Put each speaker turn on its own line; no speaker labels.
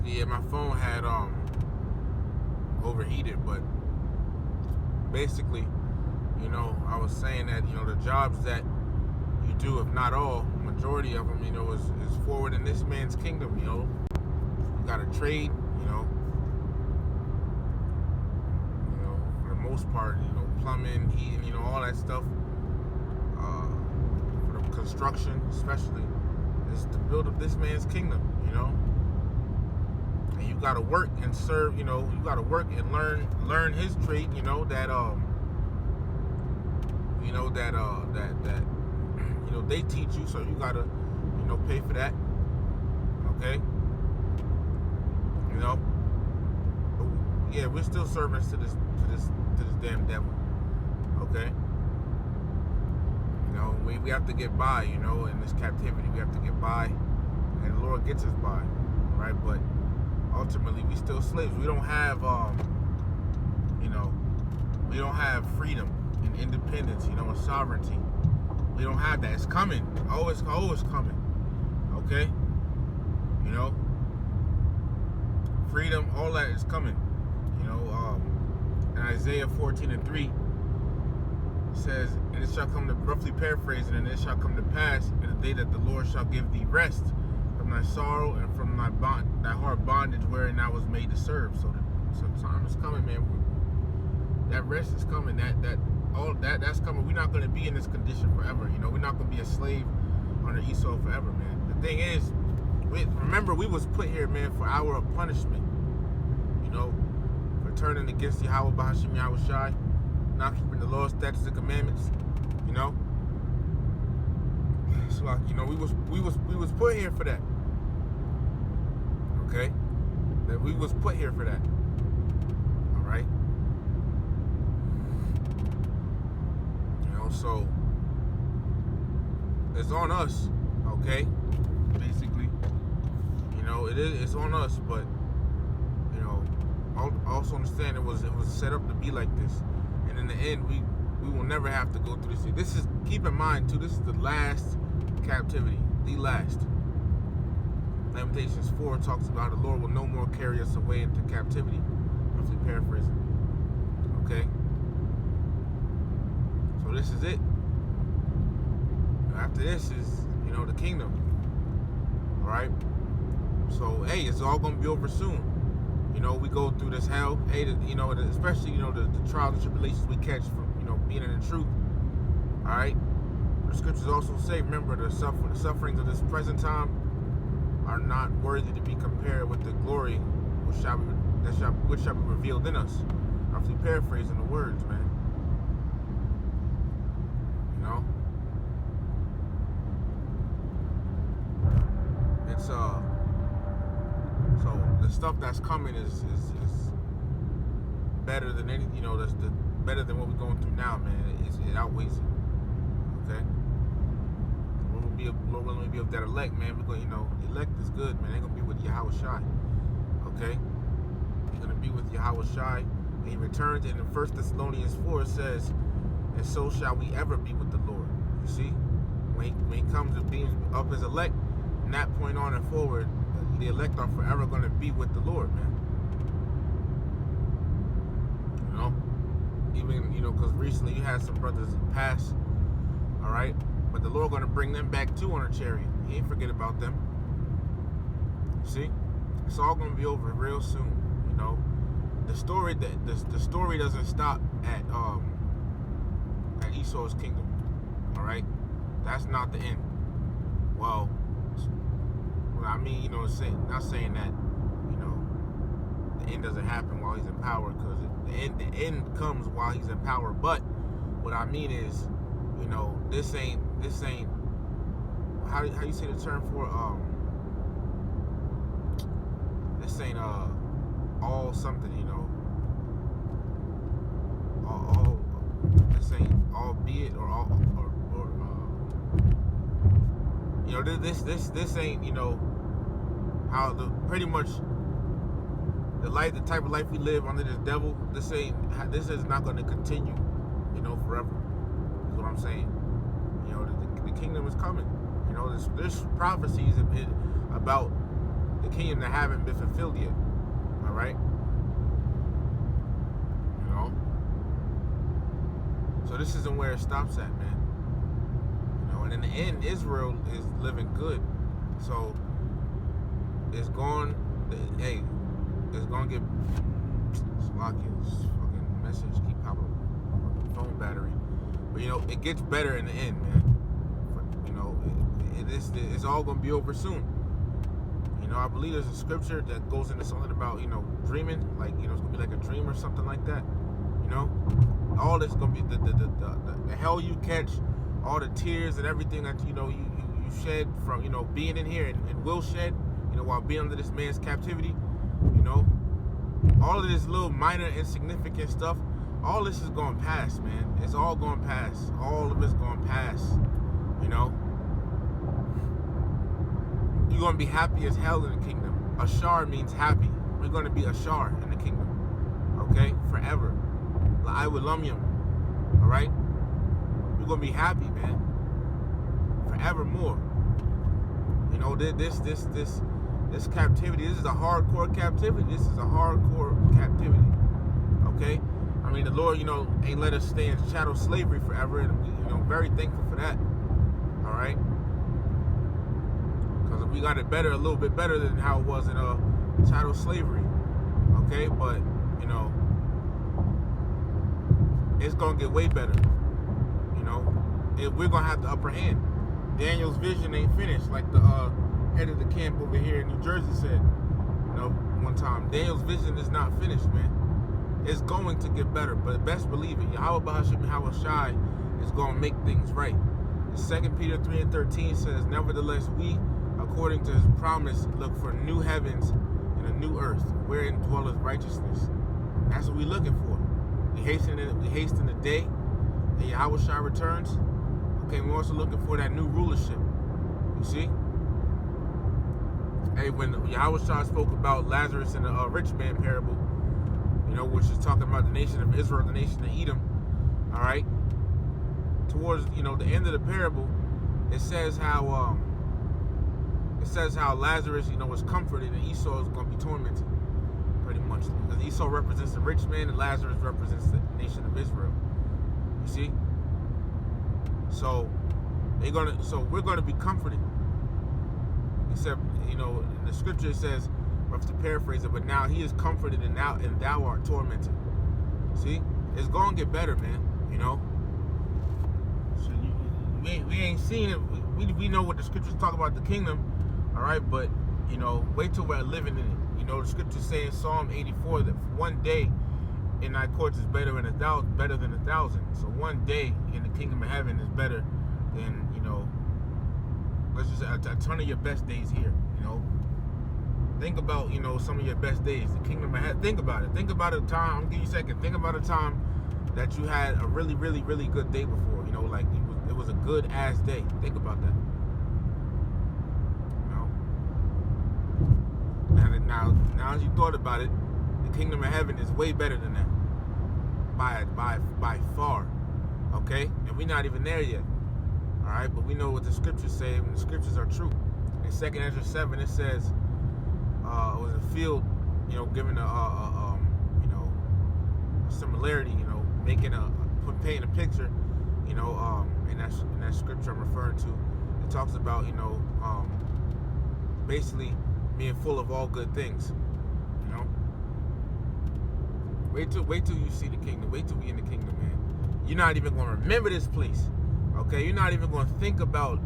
Yeah, my phone had overheated, but basically, I was saying that the jobs that you do, if not all, majority of them, is forward in this man's kingdom. You got to trade, for the most part, plumbing, heating, all that stuff. For the construction, especially, is to build up this man's kingdom. And you got to work and serve. You got to work and learn his trade. That they teach you, so you got to pay for that. Okay. But yeah, we're still servants to this damn devil. Okay. We have to get by, in this captivity. We have to get by, and the Lord gets us by, right? But ultimately, we still slaves. We don't have, we don't have freedom and independence, and sovereignty. We don't have that. It's coming. Always coming. Okay? Freedom, all that is coming. In Isaiah 14:3, says, and it shall come to, roughly paraphrasing, and it shall come to pass in the day that the Lord shall give thee rest from thy sorrow and from thy hard bondage wherein thou was made to serve. So time is coming, man. That rest is coming. That's coming. We're not going to be in this condition forever. We're not going to be a slave under Esau forever, man. The thing is, remember, we was put here, man, for our punishment. For turning against Yahweh Bahashim Yahweh Shai, not keeping the law, statutes, and commandments. So we was put here for that. Okay, that we was put here for that. All right. So it's on us. Okay, basically, it's on us, but also understand it was set up to be like this. And in the end, we will never have to go through this. This is, keep in mind too, this is the last captivity, the last. Lamentations 4 talks about the Lord will no more carry us away into captivity. Roughly paraphrasing. Okay? So this is it. After this is, the kingdom. Alright? So, hey, it's all going to be over soon. We go through this hell. Hey, especially, the trials and tribulations we catch from, being in the truth. Alright? The scriptures also say, remember, the sufferings of this present time are not worthy to be compared with the glory which shall be revealed in us. Roughly paraphrasing the words, man. It's so the stuff that's coming is better than any, that's better than what we're going through now, man. It outweighs it. Okay. Lord willing, be of that elect, man. We're going, the elect is good, man. They're gonna be with Yahweh Shai. Okay. They're gonna be with Yahweh Shai. And he returns, and in 1 Thessalonians 4 it says, and so shall we ever be with the Lord. You see, when he comes to being of his elect, from that point on and forward, the elect are forever going to be with the Lord, man. Even, because recently you had some brothers pass, all right? But the Lord going to bring them back too on a chariot. He ain't forget about them. See? It's all going to be over real soon, The story doesn't stop at Esau's kingdom, all right? That's not the end. Well, I mean, not saying that, the end doesn't happen while he's in power, because the end comes while he's in power. But what I mean is, this ain't how you say the term for this ain't all something, all this ain't albeit or all or this ain't, how pretty much the type of life we live under this devil, this is not going to continue, forever. Is what I'm saying. The kingdom is coming. There's prophecies about the kingdom that haven't been fulfilled yet. All right. You know. So this isn't where it stops at, man. You know, and in the end, Israel is living good. So it's going. Hey, it's gonna get. Slocky's fucking message keep popping up. Phone battery. But you know, it gets better in the end, man. You know, it's all gonna be over soon. You know, I believe there's a scripture that goes into something about, you know, dreaming, like, you know, it's gonna be like a dream or something like that. You know, all this gonna be the hell you catch, all the tears and everything that you know you shed from, you know, being in here and will shed, you know, while being under this man's captivity. You know, all of this little minor insignificant stuff, all this is going past, man. It's all going past. All of it's going past. You know, you're going to be happy as hell in the kingdom. Ashar means happy. We're going to be Ashar in the kingdom. Okay? Forever. La'aywalamyam. Alright? We're going to be happy, man. Forevermore. You know, this captivity, this is a hardcore captivity. This is a hardcore captivity. Okay? I mean, the Lord, you know, ain't let us stay in chattel slavery forever, and we, you know, very thankful for that. All right? Because we got it better, a little bit better than how it was in chattel slavery. Okay? But, you know, it's going to get way better. You know? We're going to have the upper hand. Daniel's vision ain't finished, like the head of the camp over here in New Jersey said, you know, one time. Daniel's vision is not finished, man. It's going to get better, but best believe it. Yahweh Bahashim Yahweh Shai is going to make things right. 2 Peter 3:13 says, nevertheless, we, according to his promise, look for new heavens and a new earth, wherein dwelleth righteousness. That's what we're looking for. We hasten the day that Yahweh Shai returns. Okay, we're also looking for that new rulership. You see? Hey, when Yahweh Shai spoke about Lazarus in the rich man parable, you know, which is talking about the nation of Israel, the nation of Edom, all right? Towards, you know, the end of the parable, it says how Lazarus, you know, was comforted and Esau is going to be tormented, pretty much. Because Esau represents the rich man and Lazarus represents the nation of Israel. You see? So we're gonna be comforted. Except, you know, in the scripture it says, I have to paraphrase it, but now he is comforted and thou art tormented. See? It's gonna get better, man. You know? So we ain't seen it. We know what the scriptures talk about the kingdom, alright, but you know, wait till we're living in it. You know, the scriptures say in Psalm 84 that one day in thy courts is better than 1,000. So one day in the kingdom of heaven is better than, you know, let's just say a ton of your best days here. You know, think about, you know, some of your best days. The kingdom of heaven. Think about it. Think about a time. I'm gonna give you a second. Think about a time that you had a really, really, really good day before. You know, like it was a good ass day. Think about that. You know. Now as you thought about it, the kingdom of heaven is way better than that. By far. Okay? And we're not even there yet. Alright? But we know what the scriptures say, and the scriptures are true. In 2 Ezra 7, it says, it was a field, you know, giving a you know, a similarity, you know, painting a picture, you know, in that scripture I'm referring to. It talks about, you know, basically being full of all good things. You know? Wait till you see the kingdom. Wait till we in the kingdom, man. You're not even going to remember this place. Okay? You're not even going to think about